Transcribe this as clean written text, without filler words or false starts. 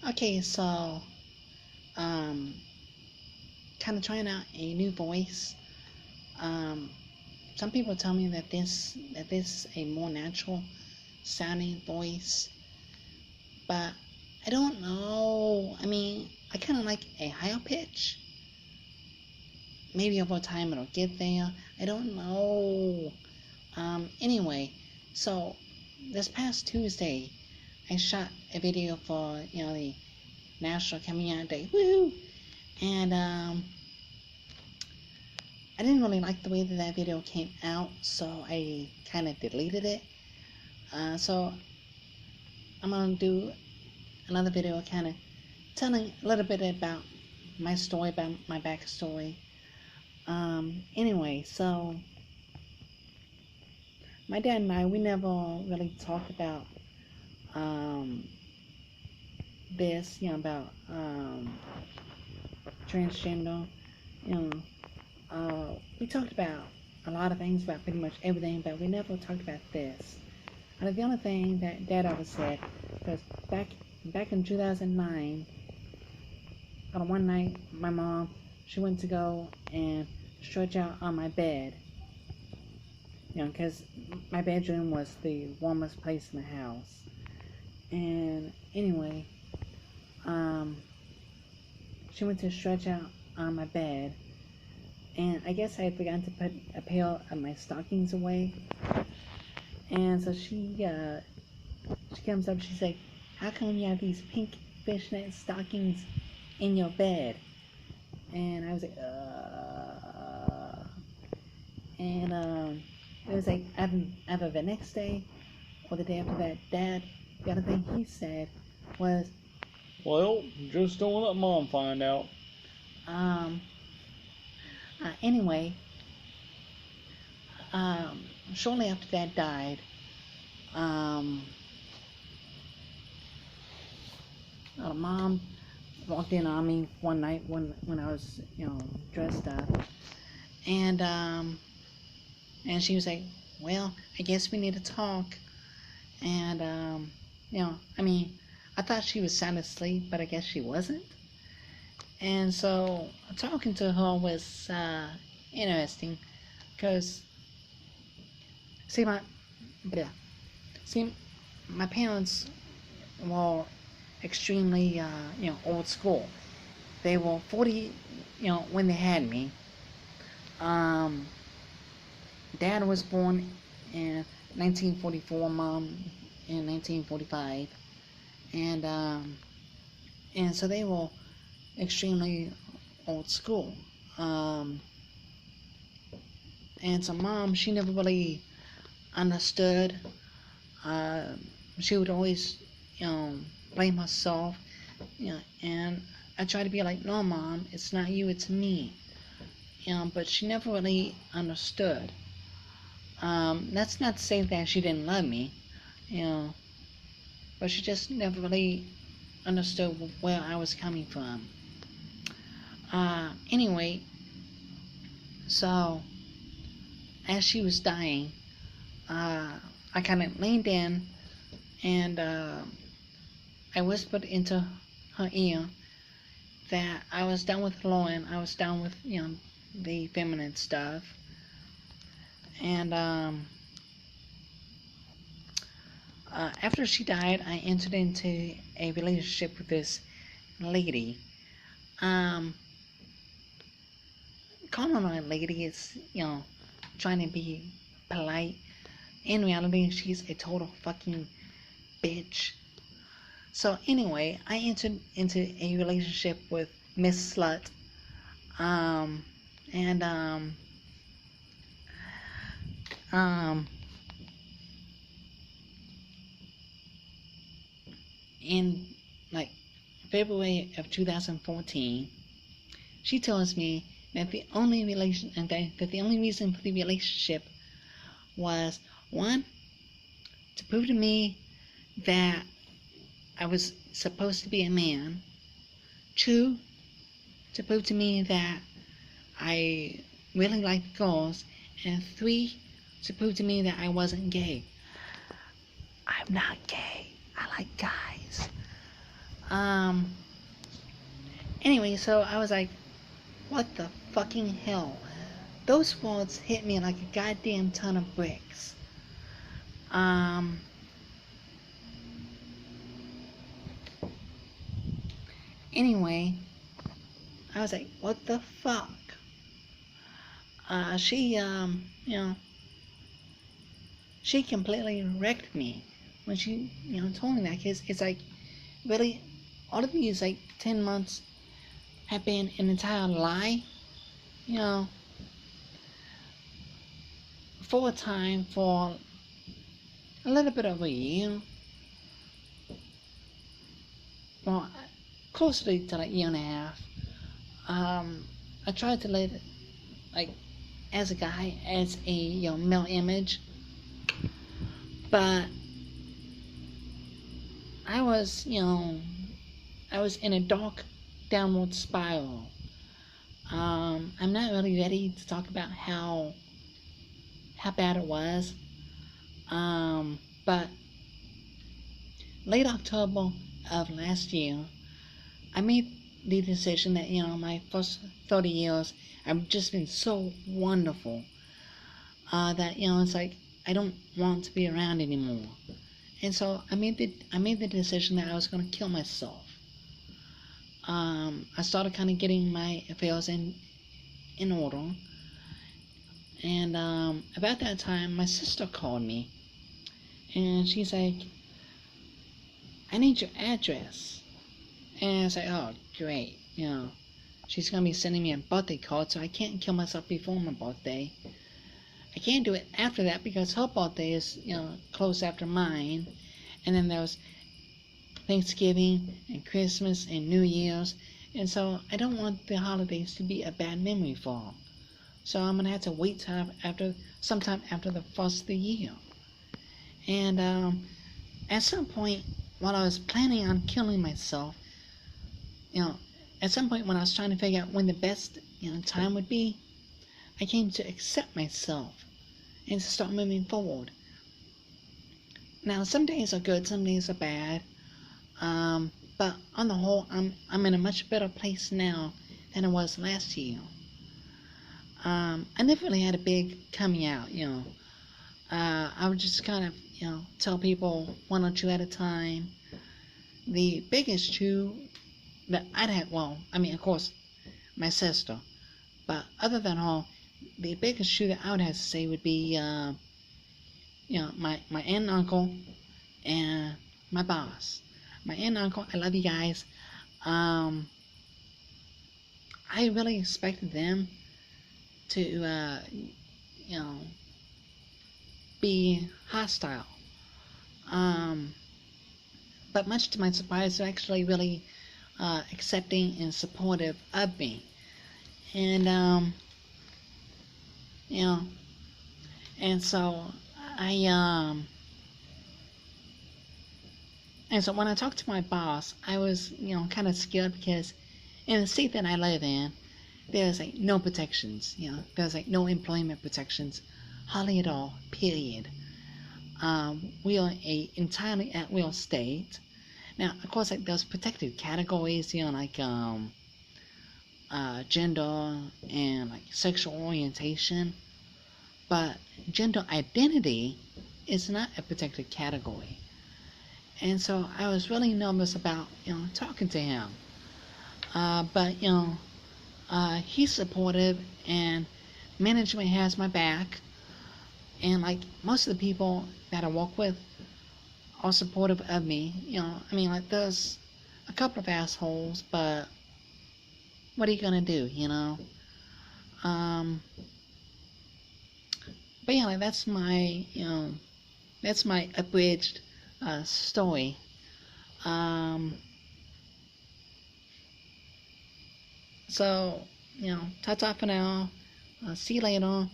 Okay, so um, kind of trying out a new voice. Um, some people tell me that this is a more natural sounding voice, but I don't know. I mean, I kind of like a higher pitch. Maybe over time it'll get there. I don't know. Anyway, so this past Tuesday, I shot a video for the National Coming Out Day. Woo! And I didn't really like the way that video came out, so I kind of deleted it. So I'm gonna do another video, kind of telling a little bit about my story, about my backstory. Anyway, so my dad and I, we never really talked about um, this, about transgender. You know, we talked about a lot of things, about pretty much everything, but we never talked about this. And the only thing that Dad ever said, because back in 2009, on one night, my mom, she went to go and stretch out on my bed. Because my bedroom was the warmest place in the house. And anyway, she went to stretch out on my bed, and I guess I had forgotten to put a pair of my stockings away. And so she comes up, she's like, "How come you have these pink fishnet stockings in your bed?" And I was like, And it was like either the next day or the day after that, Dad, the other thing he said was, "Well, just don't let Mom find out." Anyway, shortly after Dad died, Mom walked in on me one night when I was, dressed up, and she was like, "Well, I guess we need to talk." And I mean, I thought she was sound asleep, but I guess she wasn't. And so talking to her was interesting, because see my parents were extremely old school. They were 40 when they had me. Dad was born in 1944, Mom in 1945, and so they were extremely old school. And so Mom, she never really understood. She would always, blame herself, and I tried to be like, "No, Mom, it's not you, it's me." But she never really understood. That's not to say that she didn't love me, but she just never really understood where I was coming from. Anyway, so as she was dying, I kind of leaned in, and I whispered into her ear that I was done with Lauren. I was done with the feminine stuff. And after she died, I entered into a relationship with this lady. Calling her a lady is, trying to be polite. In reality, she's a total fucking bitch. So anyway, I entered into a relationship with Miss Slut. And in like February of 2014, she tells me that the only reason for the relationship was, one, to prove to me that I was supposed to be a man; two, to prove to me that I really liked girls; and three, to prove to me that I wasn't gay. I'm not gay. I like guys. Um, anyway, so I was like, what the fucking hell? Those words hit me like a goddamn ton of bricks. Um, anyway, I was like, what the fuck? She, she completely wrecked me when she, told me that. Cause it's like, really, all of these, like, 10 months have been an entire lie, you know, for a time, for a little bit over a year. Well, closely to like a year and a half. I tried to live, like, as a guy, as a, male image, but I was, I was in a dark downward spiral. I'm not really ready to talk about how bad it was. But late October of last year, I made the decision that, my first 30 years have just been so wonderful, that, it's like I don't want to be around anymore. And so I made the decision that I was going to kill myself. I started kind of getting my affairs in order. And about that time, my sister called me, and she's like, I need your address. And I was like, oh, great. She's going to be sending me a birthday card, so I can't kill myself before my birthday. I can't do it after that because her birthday is, close after mine. And then there was Thanksgiving and Christmas and New Year's. And so I don't want the holidays to be a bad memory for her. So I'm going to have to wait sometime after the first of the year. And at some point, while I was planning on killing myself, at some point when I was trying to figure out when the best, time would be, I came to accept myself and to start moving forward. Now, some days are good, some days are bad, but on the whole, I'm in a much better place now than I was last year. I never really had a big coming out, I would just kind of, tell people one or two at a time. The biggest two that I'd have, well, I mean, of course, my sister, but other than all, the biggest shoe that I would have to say would be, my aunt and uncle and my boss. My aunt and uncle, I love you guys. I really expected them to, be hostile. But much to my surprise, they're actually really accepting and supportive of me. And, and so and so when I talked to my boss, I was, kind of scared because in the state that I live in, there's like no protections, there's like no employment protections, hardly at all, period. We are a entirely at-will state. Now, of course, like there's protected categories, like gender and like sexual orientation, but gender identity is not a protected category. And so I was really nervous about, talking to him. But he's supportive, and management has my back. And like most of the people that I work with are supportive of me. I mean, like there's a couple of assholes, but what are you gonna do, But yeah, like that's my, abridged story. So, ta-ta for now. See you later.